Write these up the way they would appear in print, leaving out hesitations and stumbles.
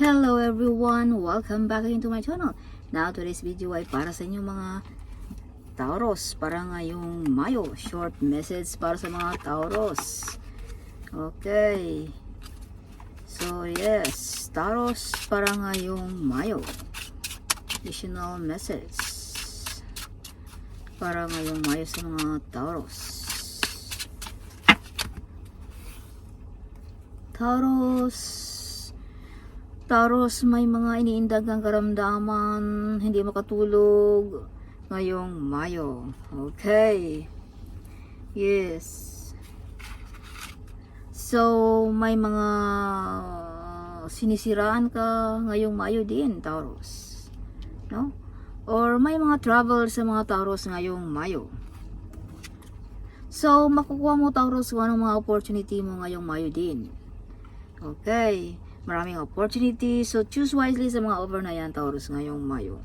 Hello everyone! Welcome back again to my channel. Now today's video ay para sa inyong mga Tauros para ngayong Mayo. Short message para sa mga Tauros. Okay. So yes, Tauros para ngayong Mayo. Additional message para ngayong Mayo sa mga Tauros. Taurus, may mga iniindag ang karamdaman, hindi makatulog ngayong Mayo. Okay. Yes. So, may mga sinisiraan ka ngayong Mayo din, Taurus. No? Or may mga travel sa mga Taurus ngayong Mayo. So, makukuha mo, Taurus, kung anong mga opportunity mo ngayong Mayo din. Okay. Maraming opportunity. So, choose wisely sa mga offer na yan, Taurus, ngayong Mayo.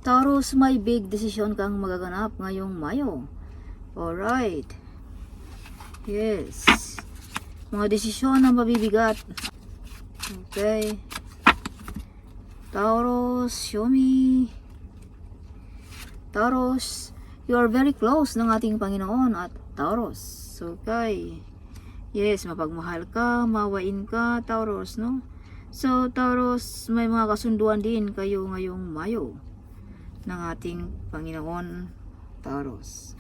Taurus, may big decision kang magaganap ngayong Mayo. Alright. Yes. Mga desisyon na mabibigat. Okay. Taurus, show me. Taurus, you are very close ng ating Panginoon at Taurus. Okay. Yes, mapagmahal ka, mawain ka, Taurus, no? So, Taurus, may mga kasunduan din kayo ngayong Mayo ng ating Panginoon, Taurus.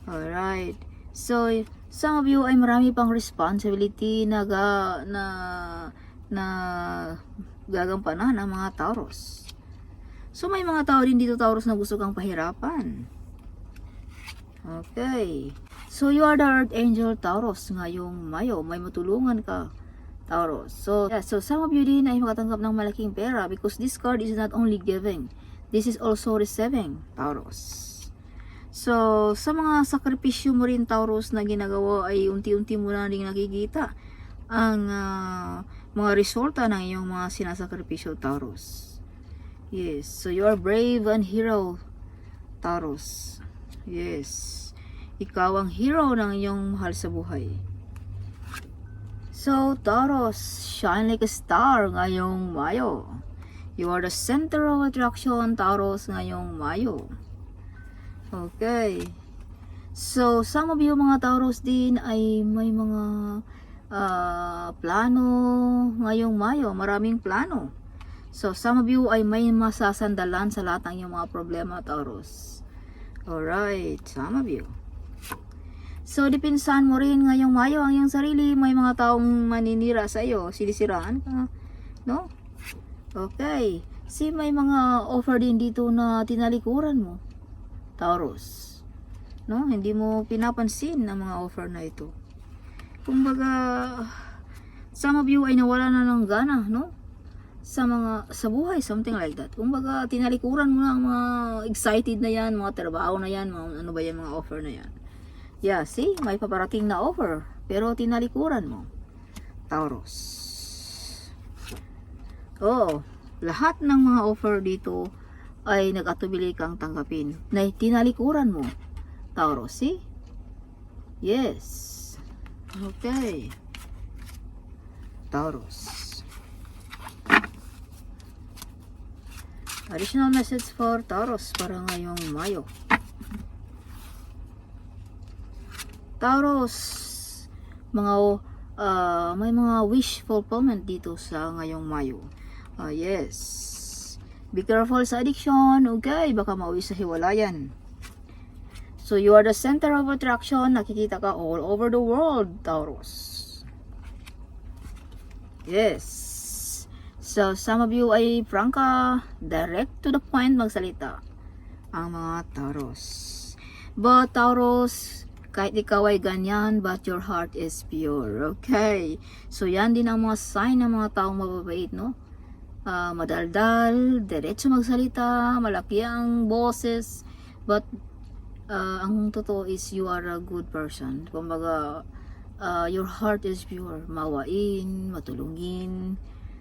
Alright. So, some of you ay marami pang responsibility na gagampanan ng mga Taurus. So, may mga tao din dito, Taurus, na gusto kang pahirapan. Okay. So, you are the Archangel Taurus ngayong Mayo. May matulungan ka, Taurus. So, yeah, so some of you din ay makatanggap ng malaking pera because this card is not only giving. This is also receiving, Taurus. So, sa mga sakripisyo mo rin, Taurus, na ginagawa ay unti-unti mo na rin nakikita ang mga resulta ng iyong mga sinasakripisyo, Taurus. Yes. So, you are brave and hero, Taurus. Yes. Ikaw ang hero ng iyong mahal sa buhay. So, Taurus, shine like a star ngayong Mayo. You are the center of attraction, Taurus, ngayong Mayo. Okay. So, some of you mga Taurus din ay may mga plano ngayong Mayo. Maraming plano. So, some of you ay may masasandalan sa lahat ng iyong mga problema, Taurus. Alright, some of you. So, dipinsan mo rin ngayong Mayo ang iyong sarili. May mga taong maninira sa iyo. Sinisiraan ka. No? Okay. May mga offer din dito na tinalikuran mo, Taurus. No? Hindi mo pinapansin ang mga offer na ito. Kumbaga, some of you ay nawala na ng gana, no? Sa buhay, something like that. Kumbaga, tinalikuran mo na ang mga excited na yan, mga trabaho na yan, mga, ano ba yan, mga offer na yan. Yeah, see? May paparating na offer. Pero tinalikuran mo, Taurus. Oh, lahat ng mga offer dito ay nag-atubili kang tanggapin. Na tinalikuran mo, Taurus. See? Yes. Okay. Taurus. Additional message for Taurus para ngayong Mayo. Taurus, may mga wish fulfillment dito sa ngayong Mayo. Yes. Be careful sa addiction. Okay, baka mauwi sa hiwalayan. So, you are the center of attraction. Nakikita ka all over the world, Taurus. Yes. So, some of you ay prangka, direct to the point magsalita ang mga Taurus. But, Taurus, kahit ikaw ay ganyan, but your heart is pure. Okay. So, yan din ang mga sign ng mga taong mababait, no? Madaldal, diretso magsalita, malaki ang boses, but ang totoo is you are a good person. Kumbaga, your heart is pure. Mawain, matulungin.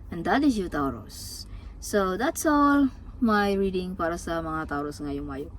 And that is you, Taurus. So, that's all my reading para sa mga Taurus ngayong Mayo.